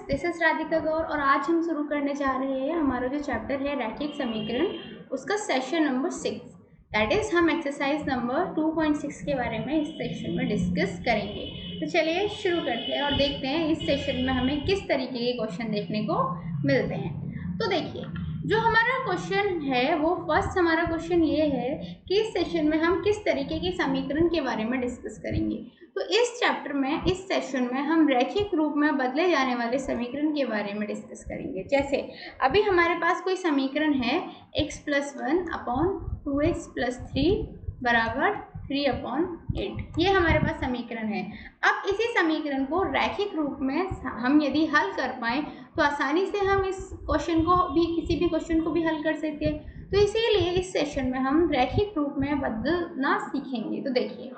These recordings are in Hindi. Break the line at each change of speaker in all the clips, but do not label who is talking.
दिस इज राधिका गौर और आज हम शुरू करने जा रहे हैं हमारा जो चैप्टर है रैखिक समीकरण, उसका सेशन नंबर 6, दैट इज हम एक्सरसाइज नंबर 2.6 के बारे में इस सेशन में डिस्कस करेंगे। तो चलिए शुरू करते हैं और देखते हैं इस सेशन में हमें किस तरीके के क्वेश्चन देखने को मिलते हैं। तो देखिए, जो हमारा क्वेश्चन है वो फर्स्ट हमारा क्वेश्चन ये है कि इस सेशन में हम किस तरीके के समीकरण के बारे में डिस्कस करेंगे। तो इस चैप्टर में, इस सेशन में हम रैखिक रूप में बदले जाने वाले समीकरण के बारे में डिस्कस करेंगे। जैसे अभी हमारे पास कोई समीकरण है x + 1 अपॉन 2x + 3 बराबर 3/8, ये हमारे पास समीकरण है। अब इसी समीकरण को रैखिक रूप में हम यदि हल कर पाएँ तो आसानी से हम इस क्वेश्चन को भी, किसी भी क्वेश्चन को भी हल कर सकते हैं। तो इसीलिए इस सेशन में हम रैखिक रूप में बदलना सीखेंगे। तो देखिए,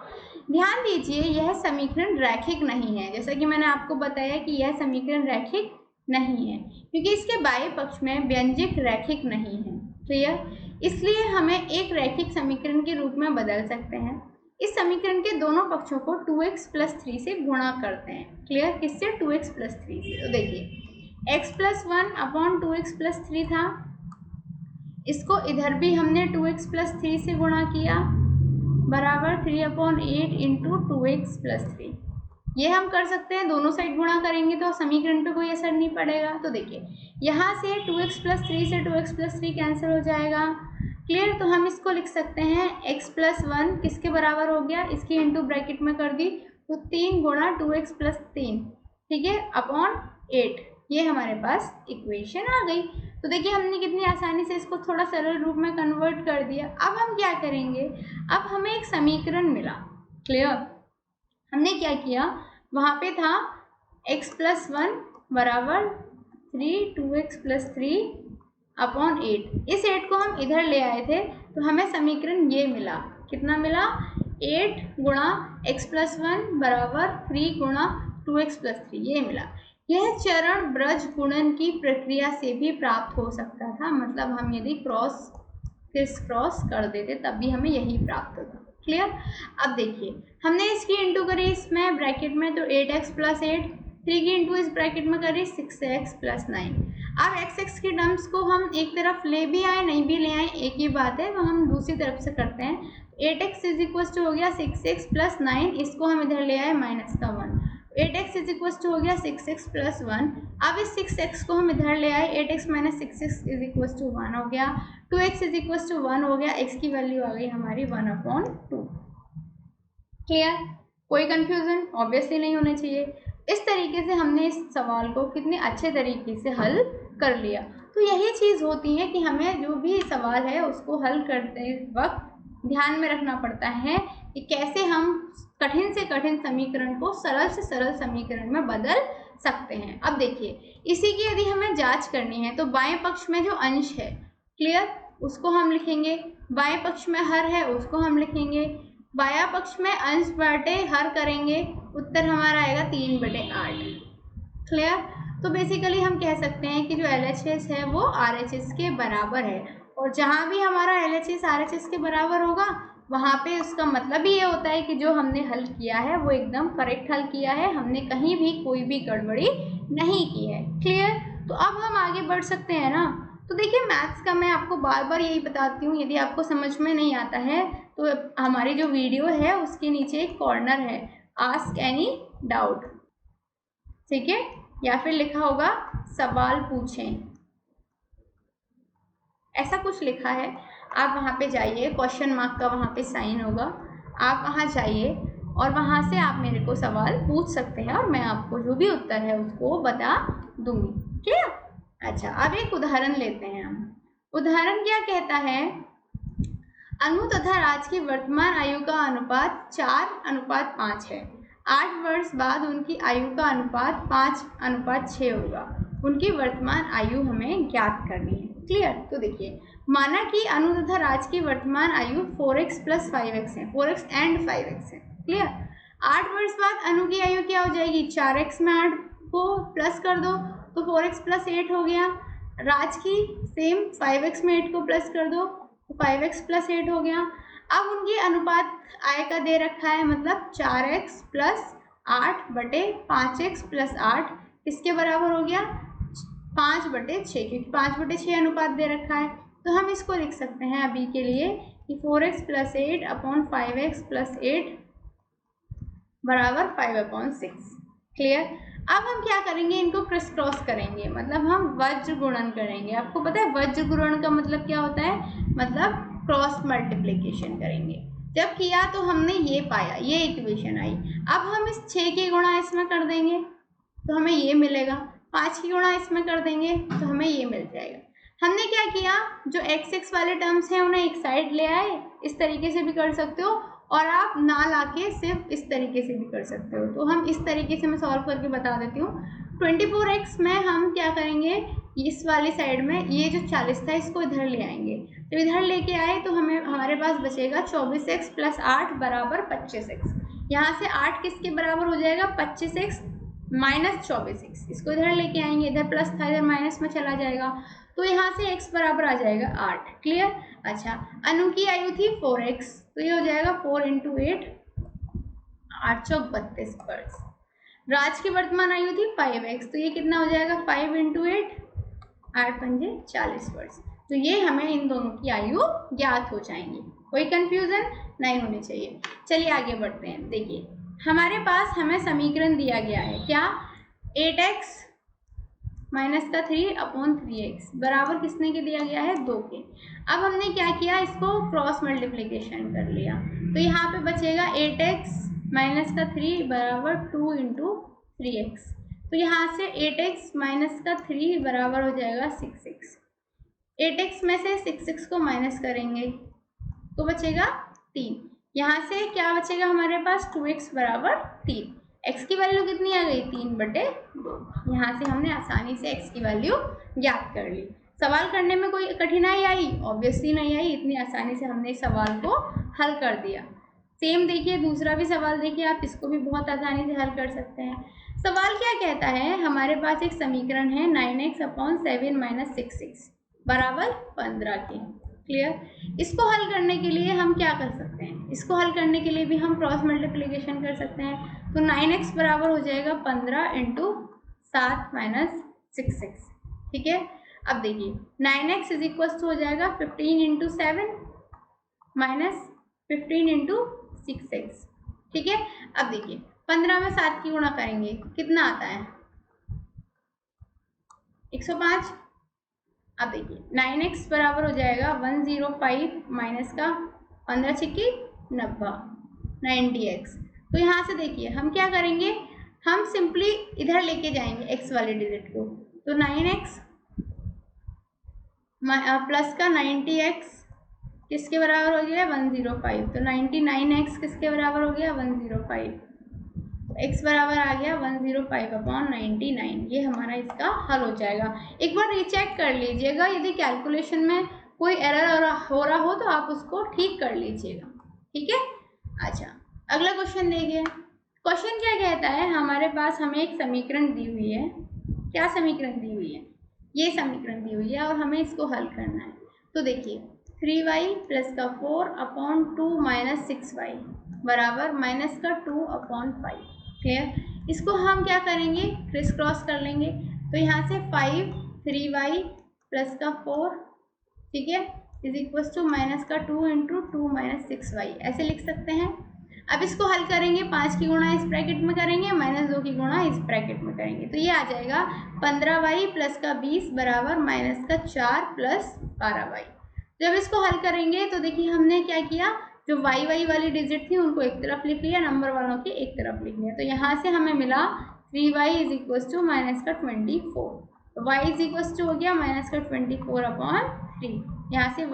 ध्यान दीजिए, यह समीकरण रैखिक नहीं है। जैसा कि मैंने आपको बताया कि यह समीकरण रैखिक नहीं है क्योंकि इसके बाएं पक्ष में व्यंजक रैखिक नहीं है। क्लियर? इसलिए हमें एक रैखिक समीकरण के रूप में बदल सकते हैं। इस समीकरण के दोनों पक्षों को 2x + 3 से गुणा करते हैं। क्लियर? किससे? 2x + 3 से। तो देखिए, x + 1 अपॉन 2x + 3 था, इसको इधर भी हमने 2x + 3 से गुणा किया बराबर 3/8 इंटू 2x + 3। ये हम कर सकते हैं, दोनों साइड गुणा करेंगे तो समीकरण पे कोई असर नहीं पड़ेगा। तो देखिए, यहाँ से 2x + 3 से 2x + 3 कैंसिल हो जाएगा। क्लियर? तो हम इसको लिख सकते हैं x + 1 किसके बराबर हो गया, इसकी इंटू ब्रैकेट में कर दी तो 3 गुणा 2x + 3, ठीक है, अपॉन 8। ये हमारे पास इक्वेशन आ गई। तो देखिए, हमने कितनी आसानी से इसको थोड़ा सरल रूप में कन्वर्ट कर दिया। अब हम क्या करेंगे, अब हमें एक समीकरण मिला। क्लियर? हमने क्या किया, वहाँ पे था x + 1 बराबर 3 2x + 3 अपॉन 8। इस 8 को हम इधर ले आए थे तो हमें समीकरण ये मिला। कितना मिला? 8 गुणा x + 1 बराबर 3 गुणा 2x + 3, ये मिला। यह चरण ब्रज गुणन की प्रक्रिया से भी प्राप्त हो सकता था, मतलब हम यदि क्रिस क्रॉस कर देते तब भी हमें यही प्राप्त होता। क्लियर? अब देखिए, हमने इसकी इंटू करी इसमें ब्रैकेट में तो 8x + 8, 3 की इंटू इस ब्रैकेट में करी 6x + 9। अब x की टर्म्स को हम एक तरफ ले भी आए नहीं भी ले आए एक ही बात है, तो हम दूसरी तरफ से करते हैं। 8x = हो गया 6x + 9, इसको हम इधर ले आए -1। 8x हो गया 6x + 1। अब इस 6x को हम इधर ले आए, 8x - 6x = 1 हो गया। 2x = 1 हो गया, x की वैल्यू आ गई हमारी 1/2। क्लियर? कोई कंफ्यूजन ऑब्वियसली नहीं होना चाहिए। इस तरीके से हमने इस सवाल को कितने अच्छे तरीके से हल कर लिया। तो यही चीज़ होती है कि हमें जो भी सवाल है उसको हल करते वक्त ध्यान में रखना पड़ता है कि कैसे हम कठिन से कठिन समीकरण को सरल से सरल समीकरण में बदल सकते हैं। अब देखिए, इसी की यदि हमें जांच करनी है तो बाएं पक्ष में जो अंश है, क्लियर, उसको हम लिखेंगे। बाएं पक्ष में हर है, उसको हम लिखेंगे। बायां पक्ष में अंश बटे हर करेंगे, उत्तर हमारा आएगा 3/8। क्लियर? तो बेसिकली हम कह सकते हैं कि जो LHS है वो RHS के बराबर है, और जहाँ भी हमारा LHS RHS के बराबर होगा वहाँ पे उसका मतलब ही ये होता है कि जो हमने हल किया है वो एकदम करेक्ट हल किया है, हमने कहीं भी कोई भी गड़बड़ी नहीं की है। क्लियर? तो अब हम आगे बढ़ सकते हैं ना। तो देखिए, मैथ्स का मैं आपको बार बार यही बताती हूँ, यदि आपको समझ में नहीं आता है तो हमारी जो वीडियो है उसके नीचे एक कॉर्नर है, आस्क एनी डाउट, ठीक है, या फिर लिखा होगा सवाल पूछें, ऐसा कुछ लिखा है। आप वहाँ पे जाइए, क्वेश्चन मार्क का वहाँ पे साइन होगा, आप वहाँ जाइए और वहाँ से आप मेरे को सवाल पूछ सकते हैं और मैं आपको जो भी उत्तर है उसको बता दूंगी। क्लियर? अच्छा, अब एक उदाहरण लेते हैं हम। उदाहरण क्या कहता है, अनु तथा राज की वर्तमान आयु का अनुपात 4:5 है। 8 वर्ष बाद उनकी आयु का अनुपात 5:6 होगा। उनकी वर्तमान आयु हमें ज्ञात करनी है। क्लियर? तो देखिए, माना कि अनु तथा राज की वर्तमान आयु 4x + 5x है, 4x and 5x है। क्लियर? 8 वर्ष बाद अनु की आयु क्या हो जाएगी, 4x में 8 को प्लस कर दो तो 4x + 8 हो गया। राज की सेम 5x में 8 को प्लस कर दो तो 5x + 8 हो गया। अब उनकी अनुपात आय का दे रखा है, मतलब 4x + 8/5x + 8, किसके बराबर हो गया 5/6, क्योंकि 5/6 अनुपात दे रखा है। तो हम इसको लिख सकते हैं अभी के लिए कि 4x + 8 अपॉन 5x + 8 बराबर 5/6। क्लियर। अब हम क्या करेंगे, इनको क्रिस क्रॉस करेंगे, मतलब हम वज्र गुणन करेंगे। आपको पता है वज्र गुणन का मतलब क्या होता है, मतलब क्रॉस मल्टीप्लिकेशन करेंगे। जब किया तो हमने ये पाया, ये इक्वेशन आई। अब हम इस 6 की गुणा इसमें कर देंगे तो हमें ये मिलेगा, 5 की गुणा इसमें कर देंगे तो हमें ये मिल जाएगा। हमने क्या किया, जो x वाले टर्म्स हैं उन्हें एक साइड ले आए, इस तरीके से भी कर सकते हो, और आप ना लाके सिर्फ इस तरीके से भी कर सकते हो। तो हम इस तरीके से मैं सॉल्व करके बता देती हूँ। 24x में हम क्या करेंगे, इस वाली साइड में ये जो 40 था इसको इधर ले आएंगे। तो इधर लेके आए तो हमें हमारे पास बचेगा 24x + 8 बराबर 25x। यहाँ से 8 किसके बराबर हो जाएगा, 25x - 24x। इसको इधर लेके आएंगे, इधर प्लस था इधर माइनस में चला जाएगा, तो यहाँ से x बराबर आ जाएगा 8। क्लियर। अच्छा, अनु की आयु थी 4x, तो ये हो जाएगा 4 × 8 8 चौक 32 वर्ष। राज की वर्तमान आयु थी 5x, तो ये कितना हो जाएगा 5 × 8 8 पंजे 40 वर्ष। तो ये हमें इन दोनों की आयु ज्ञात हो जाएंगी, कोई कंफ्यूजन नहीं होनी चाहिए। चलिए आगे बढ़ते हैं। देखिए हमारे पास हमें समीकरण दिया गया है क्या, 8x - 3 अपॉन 3x बराबर किसने के दिया गया है, 2 के। अब हमने क्या किया, इसको क्रॉस मल्टीप्लिकेशन कर लिया, तो यहाँ पे बचेगा 8x - 3 बराबर 2 × 3x। तो यहाँ से 8x - 3 बराबर हो जाएगा 6x। 8x में से 6x को माइनस करेंगे तो बचेगा 3। यहाँ से क्या बचेगा हमारे पास, 2x बराबर 3। x की वैल्यू कितनी आ गई, 3/2। यहाँ से हमने आसानी से x की वैल्यू ज्ञात कर ली। सवाल करने में कोई कठिनाई आई, ऑब्वियसली नहीं आई, इतनी आसानी से हमने इस सवाल को हल कर दिया। सेम देखिए दूसरा भी सवाल देखिए, आप इसको भी बहुत आसानी से हल कर सकते हैं। सवाल क्या कहता है, हमारे पास एक समीकरण है 9x अपॉन 7 - 6x बराबर 15 के। क्लियर। इसको हल करने के लिए हम क्या कर सकते हैं, इसको हल करने के लिए भी हम क्रॉस मल्टीप्लिकेशन कर सकते हैं। तो 9x बराबर हो जाएगा 15 × 7 - 6x। ठीक है। अब देखिए 9x = हो जाएगा 15 × 7 - 15 × 6x। ठीक है। अब देखिए 15 में 7 की गुणा करेंगे कितना आता है, 105। अब देखिए 9x बराबर हो जाएगा 105 माइनस का 15 छिक्की 90 90x। तो यहाँ से देखिए हम क्या करेंगे, हम सिंपली इधर लेके जाएंगे x वाले डिजिट को, तो 9x प्लस का 90x किसके बराबर हो गया 105। तो 99x किसके बराबर हो गया 105। x बराबर आ गया 105/99। ये हमारा इसका हल हो जाएगा। एक बार रीचेक कर लीजिएगा, यदि कैलकुलेशन में कोई एरर हो रहा हो तो आप उसको ठीक कर लीजिएगा। ठीक है। अच्छा अगला क्वेश्चन देखिए। क्वेश्चन क्या कहता है, हमारे पास हमें एक समीकरण दी हुई है। क्या समीकरण दी हुई है, ये समीकरण दी हुई है और हमें इसको हल करना है। तो देखिए 3y + 4 अपॉन 2 - 6y बराबर -2/5। क्लियर। इसको हम क्या करेंगे, क्रिस क्रॉस कर लेंगे। तो यहाँ से 5 3y + 4 ठीक है = -2 × 2 - 6y ऐसे लिख सकते हैं। अब इसको हल करेंगे, 5 की गुणा इस ब्रैकेट में करेंगे, -2 की गुणा इस ब्रैकेट में करेंगे, तो ये आ जाएगा 15y + 20 बराबर -4 + 12y। जब इसको हल करेंगे तो देखिए हमने क्या किया, जो y वाली डिजिट थी उनको एक तरफ लिख लिया, नंबर वालों की एक तरफ लिख लिया। तो यहाँ से हमें मिला 3y = -24। तो y हो गया -24/3। यहाँ से y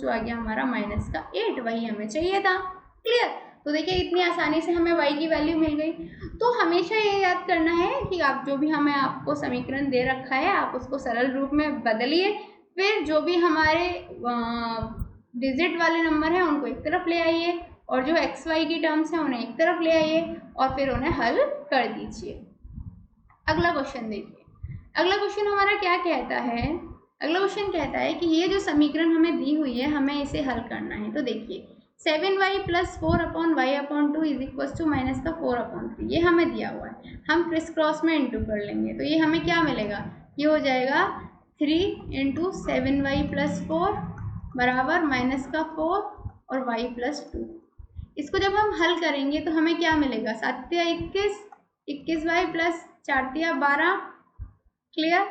आ गया हमारा -8, वही हमें चाहिए था। क्लियर। तो देखिए इतनी आसानी से हमें y की वैल्यू मिल गई। तो हमेशा ये याद करना है कि आप जो भी हमें आपको समीकरण दे रखा है आप उसको सरल रूप में बदलिए, फिर जो भी हमारे डिजिट वाले नंबर हैं उनको एक तरफ ले आइए और जो एक्स वाई की टर्म्स हैं उन्हें एक तरफ ले आइए और फिर उन्हें हल कर दीजिए। अगला क्वेश्चन देखिए। अगला क्वेश्चन हमारा क्या कहता है, अगला क्वेश्चन कहता है कि ये जो समीकरण हमें दी हुई है हमें इसे हल करना है। तो देखिए 7y plus 4/y/2 is equal to minus का 4/3, ये हमें दिया हुआ है। हम क्रिस क्रॉस में इंटू कर लेंगे तो ये हमें क्या मिलेगा, ये हो जाएगा 3 इंटू 7y प्लस 4 बराबर माइनस का 4 और y प्लस 2। इसको जब हम हल करेंगे तो हमें क्या मिलेगा, 7 या 21, 21y प्लस 4 या 12 clear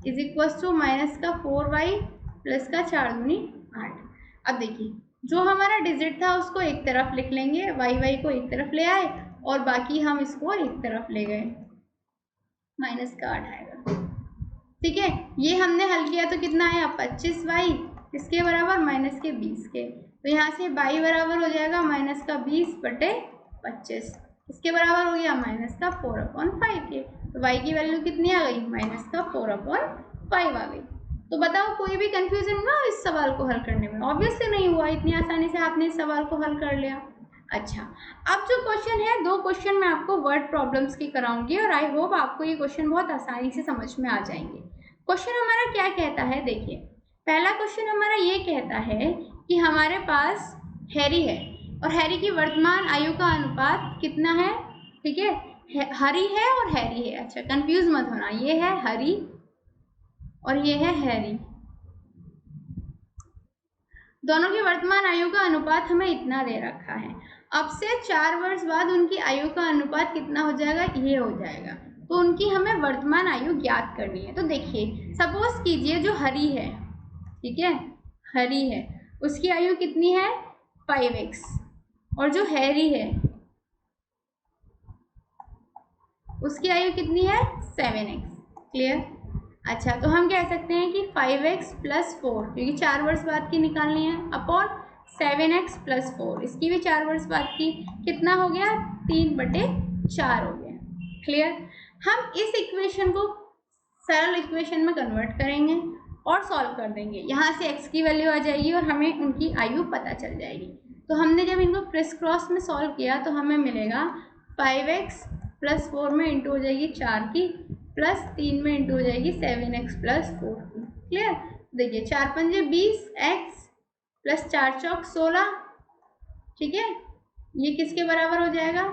is equal to minus का 4y प्लस का 4 दूनी 8। अब देखिए जो हमारा डिजिट था उसको एक तरफ लिख लेंगे, y को एक तरफ ले आए और बाकी हम इसको एक तरफ ले गए, माइनस का 8 आएगा। ठीक है, ये हमने हल किया तो कितना आया 25y इसके बराबर माइनस के 20 के, तो यहाँ से y बराबर हो जाएगा माइनस का 20/25, इसके बराबर हो गया माइनस का 4/5 के, तो y की वैल्यू कितनी आ गई, माइनस का 4/5 आ गई। तो बताओ कोई भी कंफ्यूजन हुआ इस सवाल को हल करने में? ऑब्वियसली नहीं हुआ, इतनी आसानी से आपने इस सवाल को हल कर लिया। अच्छा, अब जो क्वेश्चन है, 2 क्वेश्चन मैं आपको वर्ड प्रॉब्लम्स की कराऊंगी और आई होप आपको ये क्वेश्चन बहुत आसानी से समझ में आ जाएंगे। क्वेश्चन हमारा क्या कहता है, देखिए पहला क्वेश्चन हमारा ये कहता है कि हमारे पास हैरी है और हैरी की वर्तमान आयु का अनुपात कितना है। ठीक है, हरी है और हैरी है। अच्छा, कंफ्यूज मत होना, ये है हरी और ये है हैरी, दोनों की वर्तमान आयु का अनुपात हमें इतना दे रखा है। अब से 4 वर्ष बाद उनकी आयु का अनुपात कितना हो जाएगा, ये हो जाएगा। तो उनकी हमें वर्तमान आयु ज्ञात करनी है। तो देखिए सपोज कीजिए जो हरी है, ठीक है, हरी है, उसकी आयु कितनी है 5x और जो हैरी है उसकी आयु कितनी है 7x। क्लियर। अच्छा, तो हम कह सकते हैं कि 5x प्लस 4, क्योंकि 4 वर्ष बाद की निकालनी है, अपॉन 7x प्लस 4, इसकी भी 4 वर्ष बाद की, कितना हो गया 3/4 हो गया। क्लियर। हम इस इक्वेशन को सरल इक्वेशन में कन्वर्ट करेंगे और सॉल्व कर देंगे, यहाँ से x की वैल्यू आ जाएगी और हमें उनकी आयु पता चल जाएगी। तो हमने जब इनको क्रिस क्रॉस में सॉल्व किया तो हमें मिलेगा 5x प्लस 4 में इंटू हो जाएगी 4 की, प्लस 3 में इंटू हो जाएगी 7x प्लस 4 की। क्लियर। देखिए 4 पंजे 20, x प्लस 4 चौक 16, ठीक है, ये किसके बराबर हो जाएगा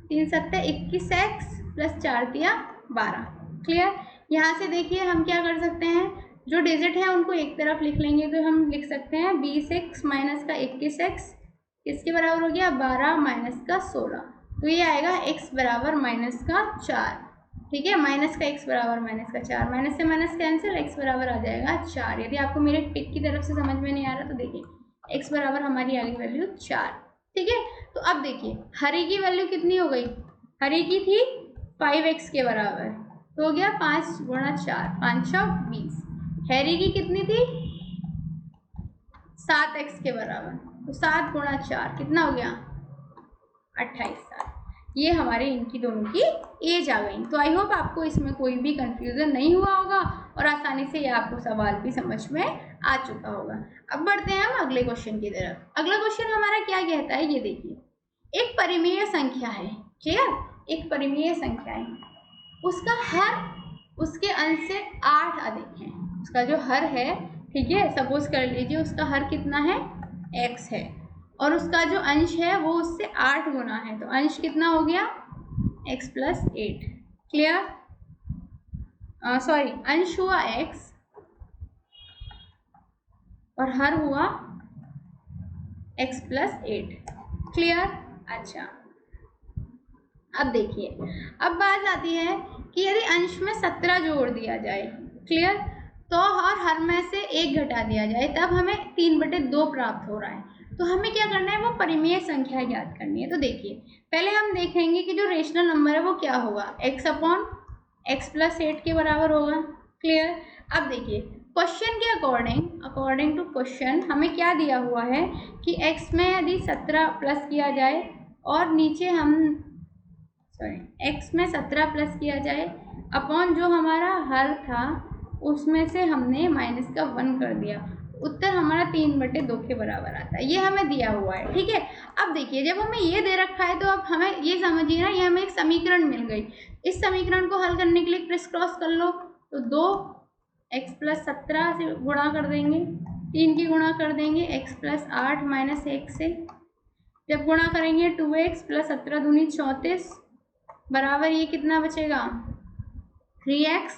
3 सत्ते 21x प्लस 4 तिया 12। क्लियर। यहाँ से देखिए हम क्या कर सकते हैं, जो डिजिट है उनको एक तरफ लिख लेंगे, तो हम लिख सकते हैं 20x माइनस का 21x किसके बराबर हो गया 12 माइनस का 16, तो ये आएगा x बराबर माइनस का 4। ठीक है, माइनस का x बराबर माइनस का 4, माइनस से माइनस कैंसिल, x बराबर आ जाएगा 4। यदि आपको मेरे टिक की तरफ से समझ में नहीं आ रहा तो देखिए x बराबर हमारी आ गई वैल्यू 4। ठीक है, तो अब देखिए हरी की वैल्यू कितनी हो गई, हरी की थी 5x के बराबर, तो हो गया 5 गुणा 4, 5 चौक 20। हैरी की कितनी थी 7x के बराबर, तो 7 गुणा 4 कितना हो गया 28 साल। ये हमारे इनकी दोनों की एज आ गई। तो आई होप आपको इसमें कोई भी कंफ्यूजन नहीं हुआ होगा और आसानी से ये आपको सवाल भी समझ में आ चुका होगा। अब बढ़ते हैं हम अगले क्वेश्चन की तरफ। अगला क्वेश्चन हमारा क्या कहता है, ये देखिए, एक परिमेय संख्या है, क्लियर, एक परिमेय संख्या है, उसका हर उसके अंश से 8 अधिक है। उसका जो हर है, ठीक है, सपोज कर लीजिए उसका हर कितना है x है और उसका जो अंश है वो उससे 8 गुना है, तो अंश कितना हो गया x प्लस 8। क्लियर। सॉरी, अंश हुआ x और हर हुआ x प्लस 8। क्लियर। अच्छा, अब देखिए, अब बात आती है कि यदि अंश में 17 जोड़ दिया जाए, क्लियर, तो और हर में से 1 घटा दिया जाए, तब हमें 3/2 प्राप्त हो रहा है। तो हमें क्या करना है, वो परिमेय संख्या ज्ञात करनी है। तो देखिए पहले हम देखेंगे कि जो रेशनल नंबर है वो क्या होगा, x अपॉन x प्लस 8 के बराबर होगा। क्लियर। अब देखिए क्वेश्चन के अकॉर्डिंग टू क्वेश्चन हमें क्या दिया हुआ है कि x में यदि 17 प्लस किया जाए और नीचे हम x में 17 प्लस किया जाए अपॉन जो हमारा हर था उसमें से हमने माइनस का 1 कर दिया, उत्तर हमारा 3/2 के बराबर आता है। ये हमें दिया हुआ है। ठीक है, अब देखिए जब हमें ये दे रखा है तो अब हमें ये समझिए ना, ये हमें एक समीकरण मिल गई। इस समीकरण को हल करने के लिए क्रिस क्रॉस कर लो, तो 2x प्लस 17 से गुणा कर देंगे, 3 की गुणा कर देंगे x प्लस 8 माइनस 1 से, जब गुणा करेंगे 2x प्लस 17 दूनी 34 बराबर ये कितना बचेगा 3x,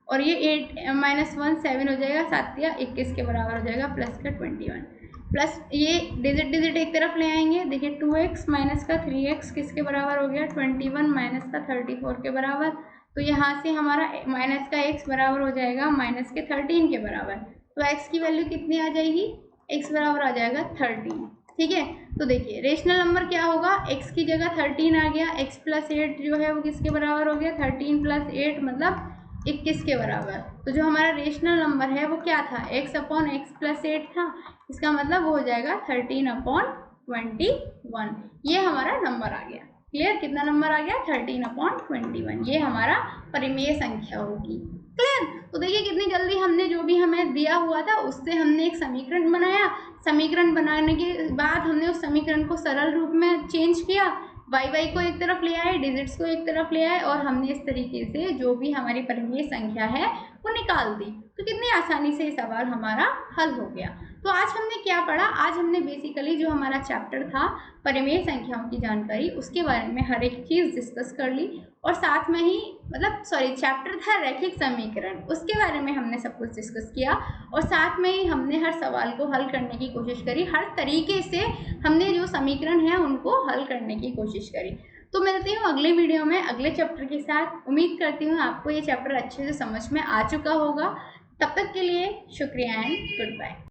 और ये 8 माइनस 1 7 हो जाएगा, 7 या 21 के बराबर हो जाएगा, प्लस का 21 प्लस ये डिजिट एक तरफ ले आएंगे। देखिए 2x माइनस का 3x किसके बराबर हो गया 21 माइनस का 34 के बराबर। तो यहाँ से हमारा माइनस का x बराबर हो जाएगा माइनस के 13 के बराबर। तो x की वैल्यू कितनी आ जाएगी, x बराबर आ जाएगा 13। ठीक है, तो देखिए रेशनल नंबर क्या होगा, x की जगह 13 आ गया, x प्लस 8 जो है वो किसके बराबर हो गया 13 प्लस 8 मतलब 21 के बराबर। तो जो हमारा रेशनल नंबर है वो क्या था x अपॉन एक्स प्लस 8 था, इसका मतलब वो हो जाएगा 13 अपॉन 21। ये हमारा नंबर आ गया। क्लियर, कितना नंबर आ गया 13 अपॉन 21, ये हमारा परिमेय संख्या होगी। क्लियर, तो देखिए कितनी जल्दी हमने जो भी हमें दिया हुआ था उससे हमने एक समीकरण बनाया। समीकरण बनाने के बाद हमने उस समीकरण को सरल रूप में चेंज किया, y को एक तरफ ले आए, डिजिट्स को एक तरफ ले आए, और हमने इस तरीके से जो भी हमारी परिमेय संख्या है वो निकाल दी। तो कितनी आसानी से ये सवाल हमारा हल हो गया। तो आज हमने क्या पढ़ा, आज हमने बेसिकली जो हमारा चैप्टर था परिमेय संख्याओं की जानकारी, उसके बारे में हर एक चीज़ डिस्कस कर ली, और साथ में ही चैप्टर था रैखिक समीकरण, उसके बारे में हमने सब कुछ डिस्कस किया, और साथ में ही हमने हर सवाल को हल करने की कोशिश करी, हर तरीके से हमने जो समीकरण है उनको हल करने की कोशिश करी। तो मिलती हूँ अगले वीडियो में अगले चैप्टर के साथ। उम्मीद करती हूँ आपको ये चैप्टर अच्छे से समझ में आ चुका होगा। तब तक के लिए शुक्रिया एंड गुड बाय।